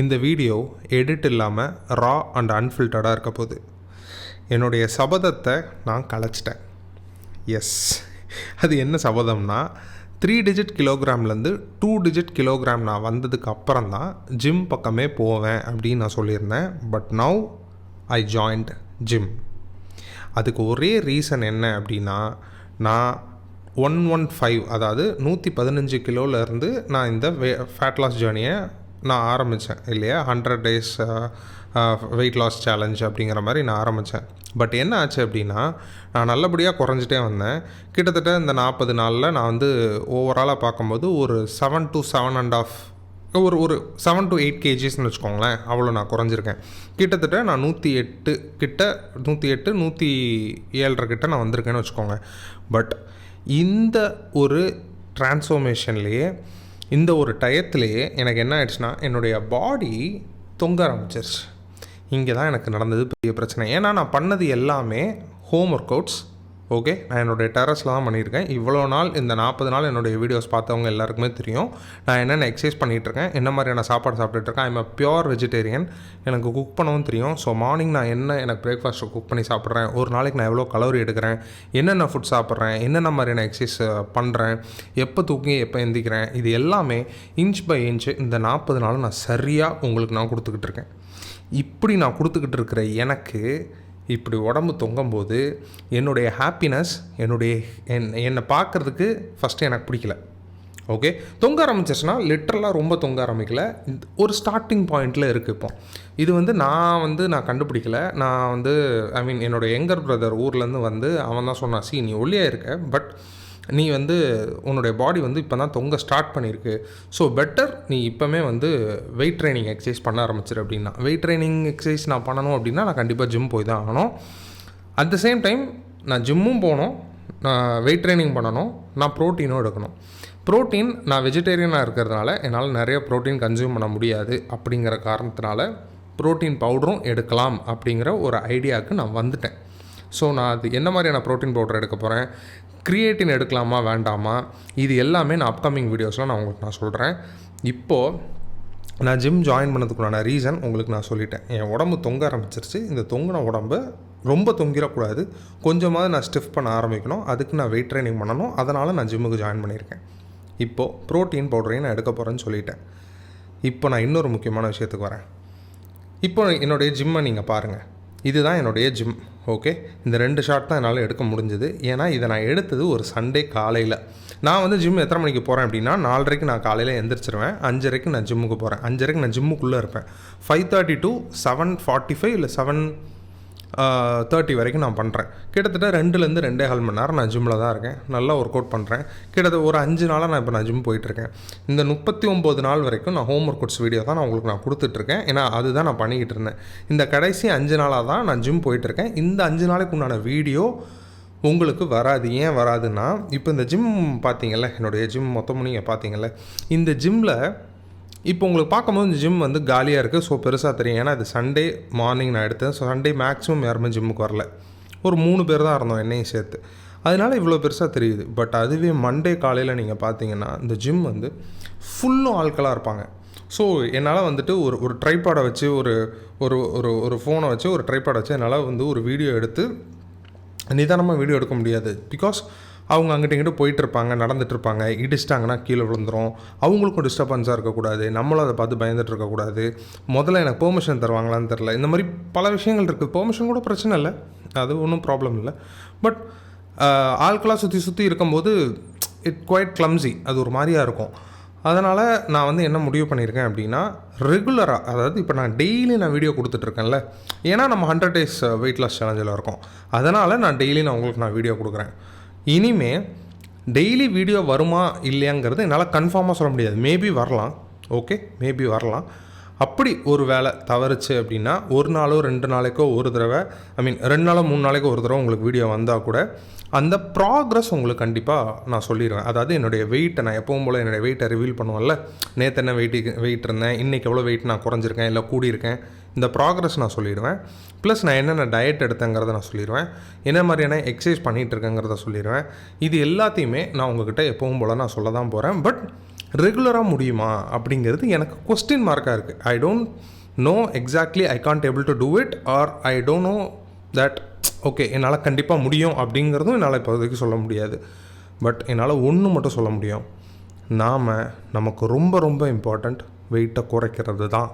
இந்த video edit இல்லாமல் ரா and அன்ஃபில்டர்டாக இருக்க போகுது. என்னுடைய சபதத்தை நான் கலைச்சிட்டேன். எஸ், அது என்ன சபதம்னா 3 டிஜிட் கிலோகிராம்லேருந்து 2 டிஜிட் கிலோகிராம் நான் வந்ததுக்கு அப்புறம் தான் ஜிம் பக்கமே போவேன் அப்படின்னு நான் சொல்லியிருந்தேன். But now I joined gym. அதுக்கு ஒரே ரீசன் என்ன அப்படின்னா, நான் 115 அதாவது 115 கிலோலேருந்து நான் இந்த ஃபேட் லாஸ் ஜேர்னியை நான் ஆரம்பித்தேன் இல்லையா. 100 days வெயிட் லாஸ் சேலஞ்ச் அப்படிங்கிற மாதிரி நான் ஆரம்பித்தேன். பட் என்ன ஆச்சு அப்படின்னா, நான் நல்லபடியாக குறைஞ்சிட்டே வந்தேன். கிட்டத்தட்ட இந்த 40 நாளில் நான் வந்து ஓவராலாக பார்க்கும்போது ஒரு 7 to 7.5 ஒரு 7 to 8 kgsன்னு வச்சுக்கோங்களேன், அவ்வளோ நான் குறைஞ்சிருக்கேன். கிட்டத்தட்ட நான் 108 107 கிட்ட நான் வந்திருக்கேன்னு வச்சுக்கோங்க. பட் இந்த ஒரு டிரான்ஸ்ஃபார்மேஷன்லேயே, இந்த ஒரு டயத்துலேயே எனக்கு என்ன ஆயிடுச்சுன்னா, என்னுடைய பாடி தொங்க ஆரம்பிச்சிருச்சு. இங்கே தான் எனக்கு நடந்தது பெரிய பிரச்சனை. ஏன்னா நான் பண்ணது எல்லாமே ஹோம் ஒர்க் அவுட்ஸ். ஓகே, நான் என்னுடைய டெரஸில் தான் பண்ணியிருக்கேன். இவ்வளோ நாள், இந்த 40 நாள் என்னுடைய வீடியோஸ் பார்த்தவங்க எல்லாருக்குமே தெரியும் நான் என்னென்ன எக்ஸசைஸ் பண்ணிகிட்ருக்கேன், என்ன மாதிரியான சாப்பாடு சாப்பிட்டுட்ருக்கேன். I'm pure vegetarian. எனக்கு குக் பண்ணவும் தெரியும். ஸோ மார்னிங் நான் எனக்கு பிரேக்ஃபாஸ்ட்டை குக் பண்ணி சாப்பிட்றேன், ஒரு நாளைக்கு நான் எவ்வளோ கலோரி எடுக்கிறேன், என்னென்ன ஃபுட் சாப்பிட்றேன், என்னென்ன மாதிரியான எக்ஸசைஸ் பண்ணுறேன், எப்போ தூக்கி எப்போ எந்திக்கிறேன், இது எல்லாமே இன்ச் பை இன்ச் இந்த 40 நாள் நான் சரியாக உங்களுக்கு நான் கொடுத்துக்கிட்டு இருக்கேன். இப்படி நான் கொடுத்துக்கிட்டு இருக்கிற எனக்கு இப்படி உடம்பு தொங்கும்போது என்னுடைய ஹாப்பினஸ், என்னை பார்க்குறதுக்கு ஃபஸ்ட்டு எனக்கு பிடிக்கல. ஓகே, தொங்க ஆரம்பிச்சிச்சுன்னா லிட்ரலாக ரொம்ப தொங்க ஆரம்பிக்கல, ஒரு ஸ்டார்டிங் பாயிண்டில் இருக்குது. இப்போ இது வந்து நான் கண்டுபிடிக்கல. நான் என்னோடய யங்கர் பிரதர் ஊர்லேருந்து அவன் தான் சொன்னான், நீ ஒல்லியாக இருக்க, பட் நீ உன்னுடைய பாடி இப்போ தான் தொங்க ஸ்டார்ட் பண்ணியிருக்கு. ஸோ பெட்டர் நீ இப்போமே வெயிட் ட்ரைனிங் எக்ஸசைஸ் பண்ண ஆரம்பிச்சிரு அப்படின்னா. வெயிட் ட்ரைனிங் எக்ஸசைஸ் நான் பண்ணணும் அப்படின்னா நான் கண்டிப்பாக ஜிம் போய் தான் ஆகணும். அட் த சேம் டைம் நான் ஜிம்மும் போகணும், நான் வெயிட் ட்ரைனிங் பண்ணணும், நான் ப்ரோட்டீனும் எடுக்கணும். ப்ரோட்டீன், நான் வெஜிடேரியனாக இருக்கிறதுனால என்னால் நிறைய ப்ரோட்டீன் கன்சியூம் பண்ண முடியாது. அப்படிங்கிற காரணத்தினால ப்ரோட்டீன் பவுடரும் எடுக்கலாம் அப்படிங்கிற ஒரு ஐடியாவுக்கு நான் வந்துட்டேன். ஸோ நான் அது என்ன மாதிரியான ப்ரோட்டீன் பவுடர் எடுக்க போகிறேன், கிரியேட்டின் எடுக்கலாமா வேண்டாமா, இது எல்லாமே நான் அப்கமிங் வீடியோஸில் நான் உங்களுக்கு நான் சொல்கிறேன். இப்போது நான் ஜிம் ஜாயின் பண்ணதுக்குள்ளான ரீசன் உங்களுக்கு நான் சொல்லிட்டேன். என் உடம்பு தொங்க ஆரம்பிச்சிருச்சு. இந்த தொங்கின உடம்பு ரொம்ப தொங்கிடக்கூடாது, கொஞ்சமாவது நான் ஸ்டிஃப் பண்ண ஆரம்பிக்கணும். அதுக்கு நான் வெயிட் ட்ரைனிங் பண்ணணும். அதனால் நான் ஜிம்முக்கு ஜாயின் பண்ணியிருக்கேன். இப்போது ப்ரோட்டீன் பவுடரையும் நான் எடுக்க போகிறேன்னு சொல்லிட்டேன். இப்போ நான் இன்னொரு முக்கியமான விஷயத்துக்கு வரேன். இப்போ என்னுடைய ஜிம்மை நீங்கள் பாருங்கள். இதுதான் என்னுடைய ஜிம். ஓகே, இந்த 2 ஷாட் தான் என்னால் எடுக்க முடிஞ்சது. ஏன்னா இதை நான் எடுத்தது ஒரு சண்டே காலையில். நான் ஜிம் எத்தனை மணிக்கு போகிறேன் அப்படின்னா, 4:30 நான் காலையில் எந்திரிச்சிருவேன். 5:30 நான் ஜிம்முக்கு போகிறேன். 5:30 நான் ஜிம்முக்குள்ளே இருப்பேன். 5:30 to 7:45 இல்லை 7:30 வரைக்கும் நான் பண்ணுறேன். கிட்டத்தட்ட 2லேருந்து 2.25 மணி நேரம் நான் ஜிம்மில் தான் இருக்கேன். நல்லா ஒர்க் அவுட் பண்ணுறேன். கிட்டத்தட்ட ஒரு 5 நாளாக நான் ஜிம் போயிட்டுருக்கேன். இந்த 39 நாள் வரைக்கும் நான் ஹோம் ஒர்க் அவுட்ஸ் வீடியோ தான் நான் உங்களுக்கு நான் கொடுத்துட்ருக்கேன். ஏன்னா அதுதான் நான் பண்ணிக்கிட்டு இருந்தேன். இந்த கடைசி 5 நாளாக தான் நான் ஜிம் போயிட்டுருக்கேன். இந்த 5 நாளைக்கு உண்டான வீடியோ உங்களுக்கு வராது. ஏன் வராதுன்னா, இப்போ இந்த ஜிம் பார்த்தீங்கல்ல, என்னுடைய ஜிம் மொத்தமும் நீங்கள் பார்த்தீங்கல்ல, இந்த ஜிம்மில் இப்போ உங்களுக்கு பார்க்கும்போது இந்த ஜிம் காலியாக இருக்குது. ஸோ பெருசாக தெரியும். ஏன்னா இது சண்டே மார்னிங் நான் எடுத்தேன். ஸோ சண்டே மேக்ஸிமம் யாருமே ஜிம்முக்கு வரல, ஒரு 3 பேர் தான் இருந்தோம் என்னையும் சேர்த்து. அதனால் இவ்வளோ பெருசாக தெரியுது. பட் அதுவே மண்டே காலையில் நீங்கள் பார்த்தீங்கன்னா இந்த ஜிம் ஃபுல்லும் ஆட்களாக இருப்பாங்க. ஸோ என்னால் ஒரு ட்ரைபாடை வச்சு ஒரு ஃபோனை வச்சு ஒரு ட்ரைபாடை வச்சு என்னால் ஒரு வீடியோ எடுத்து நிதானமாக வீடியோ எடுக்க முடியாது. பிகாஸ் அவங்க அங்கிட்ட இங்கிட்ட போயிட்டுருப்பாங்க, நடந்துகிட்ருப்பாங்க, இடிச்சிட்டாங்கன்னா கீழே விழுந்துடும். அவங்களுக்கும் டிஸ்டர்பன்ஸாக இருக்கக்கூடாது, நம்மளும் அதை பார்த்து பயந்துட்டு இருக்கக்கூடாது. முதல்ல எனக்கு பெர்மிஷன் தருவாங்களான்னு தெரில. இந்த மாதிரி பல விஷயங்கள் இருக்குது. பெர்மிஷன் கூட பிரச்சனை இல்லை, அது ஒன்றும் ப்ராப்ளம் இல்லை. பட் ஆட்களாக சுற்றி இருக்கும்போது குவைட் கிளம்ஸி, அது ஒரு மாதிரியாக இருக்கும். அதனால் நான் என்ன முடிவு பண்ணியிருக்கேன் அப்படின்னா, ரெகுலராக, அதாவது இப்போ நான் டெய்லி நான் வீடியோ கொடுத்துட்ருக்கேன்ல, ஏன்னா நம்ம 100 days வெயிட் லாஸ் சேலஞ்சில் இருக்கோம். அதனால் நான் டெய்லி உங்களுக்கு நான் வீடியோ கொடுக்குறேன். இனிமேல் டெய்லி வீடியோ வருமா இல்லையாங்கிறது என்னால் கன்ஃபார்மாக சொல்ல முடியாது. மேபி வரலாம். ஓகே, மேபி வரலாம். அப்படி ஒரு வேளை தவறுச்சு அப்படின்னா, ஒரு நாளோ 2 நாளைக்கோ ஒரு தடவை, 2 நாளோ 3 நாளைக்கோ ஒரு தடவை உங்களுக்கு வீடியோ வந்தால் கூட அந்த ப்ராக்ரஸ் உங்களுக்கு கண்டிப்பாக நான் சொல்லிடுவேன். அதாவது என்னுடைய வெயிட்டை நான் எப்பவும் போல் என்னுடைய வெயிட்டை ரிவீல் பண்ணுவேன்ல, நேற்று என்ன வெயிட் இருந்தேன், இன்றைக்கி எவ்வளோ வெயிட் நான் குறைஞ்சிருக்கேன் இல்லை கூடியிருக்கேன், இந்த ப்ராக்ரஸ் நான் சொல்லிடுவேன். ப்ளஸ் நான் என்னென்ன டயட் எடுத்தேங்கிறத நான் சொல்லிடுவேன், என்ன மாதிரியான எக்ஸசைஸ் பண்ணிகிட்டு இருக்கேங்கிறத சொல்லிடுவேன். இது எல்லாத்தையுமே நான் உங்கள்கிட்ட எப்பவும் போல் நான் சொல்ல தான் போகிறேன். பட் ரெகுலராக முடியுமா அப்படிங்கிறது எனக்கு கொஸ்டின் மார்க்காக இருக்குது. I don't know exactly, I can't able to do it, or I don't know that okay என்னால் கண்டிப்பாக முடியும் அப்படிங்கிறதும் என்னால் இப்போதைக்கு சொல்ல முடியாது. பட் என்னால் ஒன்று மட்டும் சொல்ல முடியும், நமக்கு ரொம்ப ரொம்ப இம்பார்ட்டண்ட் வெயிட்டை குறைக்கிறது தான்.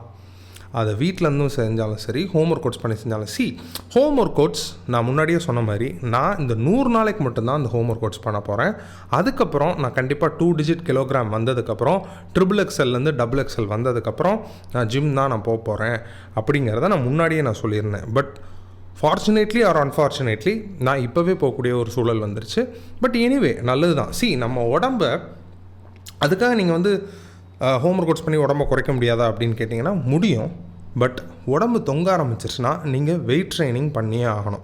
அதை வீட்டிலேருந்தும் செஞ்சாலும் சரி, ஹோம் ஒர்க் அவுட்ஸ் பண்ணி செஞ்சாலும் ஹோம் ஒர்க் அவுட்ஸ் நான் முன்னாடியே சொன்ன மாதிரி நான் இந்த 100 நாளைக்கு மட்டும்தான் அந்த ஹோம் ஒர்க் அவுட்ஸ் பண்ண போகிறேன். அதுக்கப்புறம் நான் கண்டிப்பாக 2 டிஜிட் கிலோகிராம் வந்ததுக்கப்புறம் XXXLலேருந்து XXL வந்ததுக்கப்புறம் நான் ஜிம் தான் நான் போக போகிறேன் அப்படிங்கிறத நான் முன்னாடியே நான் சொல்லியிருந்தேன். பட் ஃபார்ச்சுனேட்லி ஆர் அன்ஃபார்ச்சுனேட்லி நான் இப்போவே போகக்கூடிய ஒரு சூழல் வந்துருச்சு. பட் எனிவே நல்லது தான். நம்ம உடம்பை அதுக்காக நீங்கள் வந்து ஹோம் ஒர்க் அவுட்ஸ் பண்ணி உடம்பை குறைக்க முடியாதா அப்படின்னு கேட்டிங்கன்னா முடியும். பட் உடம்பு தொங்க ஆரம்பிச்சிருச்சுன்னா நீங்கள் வெயிட் ட்ரைனிங் பண்ணியே ஆகணும்.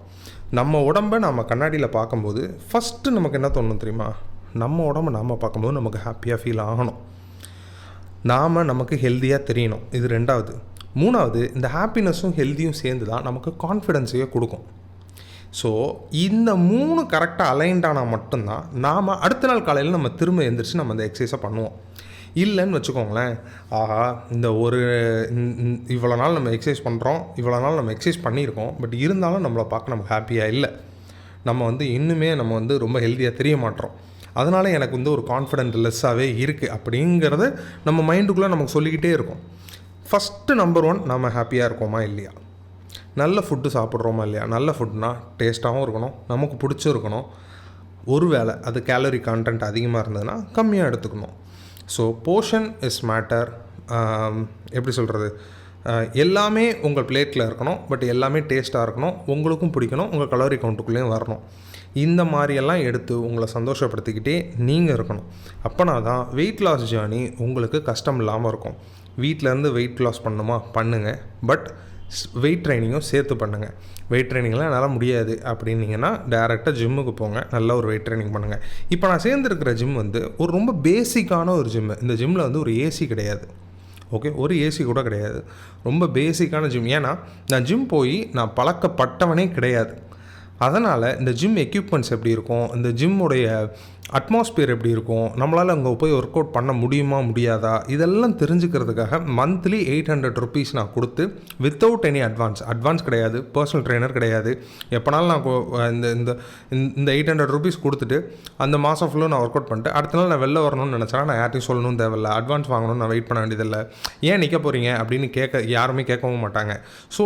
நம்ம உடம்பை நம்ம கண்ணாடியில் பார்க்கும்போது ஃபஸ்ட்டு நமக்கு என்ன தோணும் தெரியுமா? நம்ம உடம்பை நாம் பார்க்கும்போது நமக்கு ஹாப்பியாக ஃபீல் ஆகணும், நமக்கு ஹெல்த்தியாக தெரியணும். இது 2வது. 3வது, இந்த ஹாப்பினஸும் ஹெல்த்தியும் சேர்ந்து தான் நமக்கு கான்ஃபிடென்ஸையே கொடுக்கும். ஸோ இந்த 3 கரெக்டாக அலைன்டானால் மட்டும்தான் நாம் அடுத்த நாள் காலையில் நம்ம திரும்ப எழுந்திரிச்சு நம்ம அந்த எக்ஸசைஸை பண்ணுவோம். இல்லைன்னு வச்சுக்கோங்களேன், ஆஹா இந்த இவ்வளோ நாள் நம்ம எக்ஸசைஸ் பண்ணுறோம், இவ்வளோ நாள் நம்ம எக்ஸசைஸ் பண்ணியிருக்கோம், பட் இருந்தாலும் நம்மளை பார்க்க நமக்கு ஹாப்பியாக இல்லை, நம்ம இன்னுமே நம்ம ரொம்ப ஹெல்த்தியாக தெரிய மாட்டோம், அதனால் எனக்கு ஒரு கான்ஃபிடென்ட் லெஸ்ஸாகவே இருக்குது அப்படிங்கிறது நம்ம மைண்டுக்குள்ளே நமக்கு சொல்லிக்கிட்டே இருக்கும். ஃபஸ்ட்டு நம்பர் 1, நம்ம ஹாப்பியாக இருக்கோமா இல்லையா? நல்ல ஃபுட்டு சாப்பிட்றோமா இல்லையா? நல்ல ஃபுட்னா டேஸ்ட்டாகவும் இருக்கணும், நமக்கு பிடிச்சும் இருக்கணும். ஒரு வேளை அது கேலரி கான்டென்ட் அதிகமாக இருந்ததுன்னா கம்மியாக எடுத்துக்கணும். So portion is matter. எப்படி சொல்கிறது, எல்லாமே உங்கள் பிளேட்டில் இருக்கணும், பட் எல்லாமே டேஸ்ட்டாக இருக்கணும், உங்களுக்கும் பிடிக்கணும், உங்கள் கலோரி கவுண்ட்டுக்குள்ளேயும் வரணும். இந்த மாதிரியெல்லாம் எடுத்து உங்களை சந்தோஷப்படுத்திக்கிட்டே நீங்கள் இருக்கணும். அப்போனா தான் வெயிட் லாஸ் ஜேர்னி உங்களுக்கு கஷ்டம் இல்லாமல் இருக்கும். வீட்டிலேருந்து வெயிட் லாஸ் பண்ணணுமா பண்ணுங்கள், பட் வெயிட் ட்ரைனிங்கும் சேர்த்து பண்ணுங்கள். வெயிட் ட்ரைனிங்லாம் என்னால் முடியாது அப்படின்னீங்கன்னா டேரெக்டாக ஜிம்முக்கு போங்க, நல்ல ஒரு வெயிட் ட்ரைனிங் பண்ணுங்கள். இப்போ நான் சேர்ந்துருக்கிற ஜிம் ஒரு ரொம்ப பேசிக்கான ஒரு ஜிம்மு. இந்த ஜிம்மில் ஒரு ஏசி கிடையாது, ஓகே, ஒரு ஏசி கூட கிடையாது. ரொம்ப பேசிக்கான ஜிம். ஏன்னா நான் ஜிம் போய் நான் பழக்கப்பட்டவனே கிடையாது. அதனால் இந்த ஜிம் எக்யூப்மெண்ட்ஸ் எப்படி இருக்கும், இந்த ஜிம்முடைய அட்மாஸ்பியர் எப்படி இருக்கும், நம்மளால் அங்கே போய் ஒர்க் அவுட் பண்ண முடியுமா முடியாதா, இதெல்லாம் தெரிஞ்சுக்கிறதுக்காக மந்த்லி 800 rupees நான் கொடுத்து வித்தவுட் எனி அட்வான்ஸ் கிடையாது, பர்சனல் ட்ரெயினர் கிடையாது. எப்போனாலும் நான் இந்த 800 rupees கொடுத்துட்டு அந்த மாதம் ஃபுல்லும் நான் ஒர்க் அவுட் பண்ணிட்டு அடுத்த நாள் நான் வெளில வரணும்னு நினச்சேன்னா நான் யார்ட்டையும் சொல்லணும் தேவையில்லை, அட்வான்ஸ் வாங்கணும்னு நான் வெயிட் பண்ண வேண்டியதில்லை. ஏன் நிற்க போகிறீங்க அப்படின்னு யாருமே கேட்கவும் மாட்டாங்க. ஸோ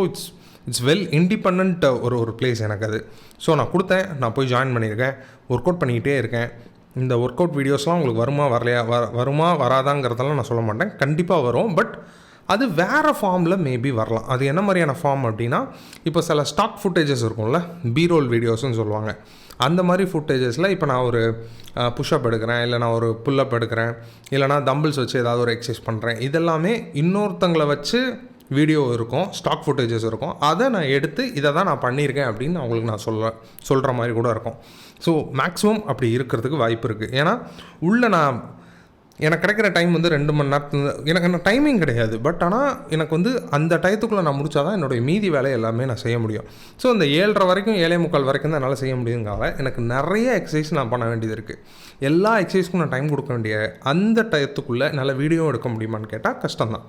இட்ஸ் வெல் இண்டிபெண்ட் ஒரு பிளேஸ் எனக்கு அது. ஸோ நான் கொடுத்தேன், நான் போய் ஜாயின் பண்ணியிருக்கேன், ஒர்க் அவுட் பண்ணிக்கிட்டே இருக்கேன். இந்த ஒர்க் அவுட் வீடியோஸ்லாம் உங்களுக்கு வருமா வராதாங்கிறதெல்லாம் நான் சொல்ல மாட்டேன், கண்டிப்பாக வரும். பட் அது வேறு ஃபார்மில் மேபி வரலாம். அது என்ன மாதிரியான ஃபார்ம் அப்படின்னா, இப்போ சில ஸ்டாக் ஃபுட்டேஜஸ் இருக்கும்ல, பீரோல் வீடியோஸ்ன்னு சொல்லுவாங்க. அந்த மாதிரி ஃபுட்டேஜஸில் இப்போ நான் ஒரு புஷ்அப் எடுக்கிறேன், இல்லை நான் ஒரு புல்லப் எடுக்கிறேன், இல்லைனா தம்பிள்ஸ் வச்சு ஏதாவது ஒரு எக்ஸசைஸ் பண்ணுறேன், இதெல்லாமே இன்னொருத்தங்களை வச்சு வீடியோ இருக்கும், ஸ்டாக் ஃபுட்டேஜஸ் இருக்கும். அதை நான் எடுத்து இதை தான் நான் பண்ணியிருக்கேன் அப்படின்னு அவங்களுக்கு நான் சொல்கிற மாதிரி கூட இருக்கும். ஸோ மேக்ஸிமம் அப்படி இருக்கிறதுக்கு வாய்ப்பு இருக்குது. ஏன்னா எனக்கு கிடைக்கிற டைம் 2 மணி நேரத்தில் எனக்கு டைமிங் கிடையாது. பட் ஆனால் எனக்கு அந்த டயத்துக்குள்ளே நான் முடித்தா தான் என்னுடைய மீதி வேலை எல்லாமே நான் செய்ய முடியும். ஸோ இந்த 7:30 வரைக்கும் 7:45 வரைக்கும் தான் என்னால் செய்ய முடியுங்காக எனக்கு நிறைய எக்ஸசைஸ் நான் பண்ண வேண்டியது இருக்குது. எல்லா எக்ஸசைஸ்க்கும் நான் டைம் கொடுக்க வேண்டிய அந்த டயத்துக்குள்ளே என்னால் வீடியோ எடுக்க முடியுமான்னு கேட்டால் கஷ்டம்தான்.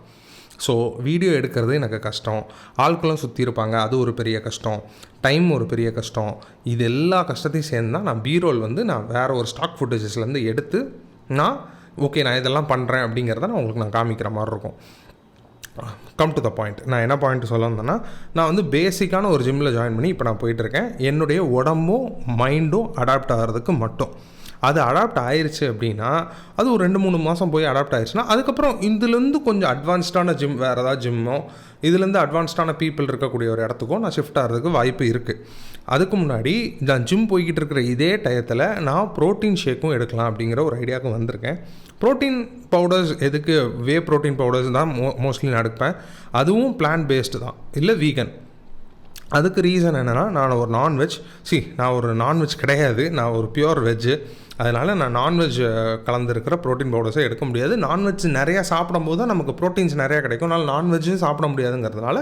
ஸோ வீடியோ எடுக்கிறது எனக்கு கஷ்டம், ஆட்களும் சுற்றி இருப்பாங்க, அது ஒரு பெரிய கஷ்டம், டைம் ஒரு பெரிய கஷ்டம். இது எல்லா கஷ்டத்தையும் சேர்ந்து தான் நான் பீரோல் நான் வேறு ஒரு ஸ்டாக் ஃபுட்டேஜஸ்லேருந்து எடுத்து நான் இதெல்லாம் பண்ணுறேன் அப்படிங்கிறத நான் காமிக்கிற மாதிரி இருக்கும். Come to the point. நான் என்ன பாயிண்ட் சொல்ல வந்தேன்னா, நான் பேசிக்கான ஒரு ஜிம்மில் ஜாயின் பண்ணி இப்போ நான் போயிட்டுருக்கேன். என்னுடைய உடம்பும் மைண்டும் அடாப்ட் ஆகிறதுக்கு மட்டும். அது அடாப்ட் ஆயிடுச்சு அப்படின்னா, அது ஒரு 2-3 மாதம் போய் அடாப்ட் ஆயிடுச்சுன்னா, அதுக்கப்புறம் இதுலேருந்து கொஞ்சம் அட்வான்ஸ்டான ஜிம், வேறு ஏதாவது ஜிம்மோ இதுலேருந்து அட்வான்ஸ்டான பீப்புள் இருக்கக்கூடிய ஒரு இடத்துக்கும் நான் ஷிஃப்ட் ஆகிறதுக்கு வாய்ப்பு இருக்குது. அதுக்கு முன்னாடி நான் ஜிம் போய்கிட்டு இருக்கிற இதே டயத்தில் நான் ப்ரோட்டீன் ஷேக்கும் எடுக்கலாம் அப்படிங்கிற ஒரு ஐடியாவுக்கு வந்திருக்கேன். ப்ரோட்டீன் பவுடர்ஸ் எதுக்கு, வே ப்ரோட்டீன் பவுடர்ஸ் தான் மோஸ்ட்லி நான் எடுப்பேன். அதுவும் பிளான்ட் பேஸ்டு தான், இல்லை வீகன். அதுக்கு ரீசன் என்னென்னா, நான் ஒரு நான்வெஜ் கிடையாது, நான் ஒரு பியூர் வெஜ்ஜு. அதனால் நான் நான்வெஜ் கலந்துருக்கிற ப்ரோட்டீன் பவுடர்ஸை எடுக்க முடியாது. நான்வெஜ் நிறையா சாப்பிடும்போது தான் நமக்கு ப்ரோட்டீன்ஸ் நிறையா கிடைக்கும். அதனால் நான்வெஜ்ஜும் சாப்பிட முடியாதுங்கிறதுனால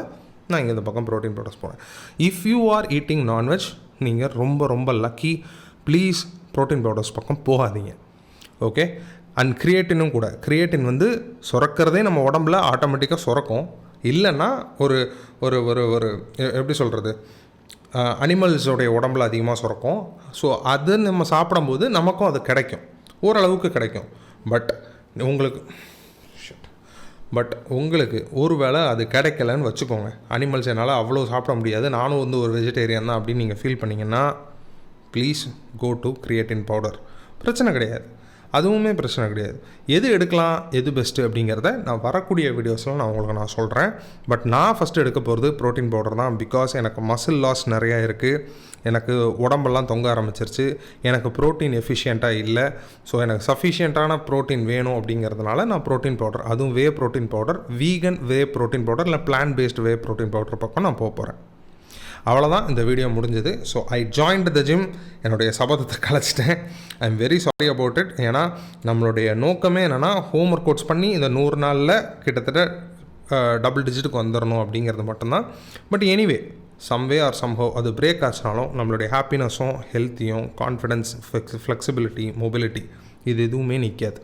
நான் இங்கே இந்த பக்கம் ப்ரோட்டீன் பவுடர்ஸ் போகிறேன். If you are eating non veg, நீங்கள் ரொம்ப ரொம்ப லக்கி. ப்ளீஸ் ப்ரோட்டீன் பவுடர்ஸ் பக்கம் போகாதீங்க, ஓகே? அண்ட் கிரியேட்டினும் கூட. கிரியேட்டின் வந்து சுரக்கிறதே நம்ம உடம்புல ஆட்டோமேட்டிக்காக சுரக்கும். இல்லைன்னா ஒரு ஒரு ஒரு ஒரு எப்படி சொல்கிறது, அனிமல்ஸோடைய உடம்புல அதிகமாக சுரக்கும். ஸோ அது நம்ம சாப்பிடும்போது நமக்கும் அது கிடைக்கும், ஓரளவுக்கு கிடைக்கும். உங்களுக்கு ஒரு வேளை அது கிடைக்கலன்னு வச்சுக்கோங்க, அனிமல்ஸ் என்னால் அவ்வளோ சாப்பிட முடியாது, நானும் வந்து ஒரு வெஜிடேரியன் தான் அப்படின்னு நீங்கள் ஃபீல் பண்ணிங்கன்னா please go to creatine powder. பிரச்சனை கிடையாது, அதுவுமே பிரச்சனை கிடையாது. எது எடுக்கலாம், எது பெஸ்ட்டு அப்படிங்கிறத நான் வரக்கூடிய வீடியோஸில் நான் சொல்கிறேன். பட் நான் ஃபஸ்ட்டு எடுக்க போகிறது ப்ரோட்டீன் பவுடர் தான். பிகாஸ் எனக்கு மசில் லாஸ் நிறையா இருக்குது, எனக்கு உடம்பெல்லாம் தொங்க ஆரம்பிச்சிருச்சு, எனக்கு ப்ரோட்டீன் எஃபிஷியண்ட்டாக இல்லை. ஸோ எனக்கு சஃபிஷியண்ட்டான ப்ரோட்டீன் வேணும் அப்படிங்கிறதுனால நான் ப்ரோட்டீன் பவுடர், அதுவும் whey protein powder, vegan whey protein powder இல்லை plant based whey protein powder பக்கம் நான் போகிறேன். அவ்வளோதான், இந்த வீடியோ முடிஞ்சது. So I joined the gym. என்னுடைய சபதத்தை கலைச்சிட்டேன். I am very sorry about it. ஏன்னா நம்மளுடைய நோக்கமே என்னென்னா ஹோம் ஒர்க் அவுட்ஸ் பண்ணி இந்த 100 நாளில் கிட்டத்தட்ட டபுள் டிஜிட்டுக்கு வந்துடணும் அப்படிங்கிறது மட்டும்தான். But anyway someway or somehow அது பிரேக் ஆச்சுனாலும் நம்மளுடைய ஹாப்பினஸும் ஹெல்த்தியும் கான்ஃபிடென்ஸ், ஃப்ளெக்சிபிலிட்டி, மொபிலிட்டி இது எதுவுமே நிற்காது.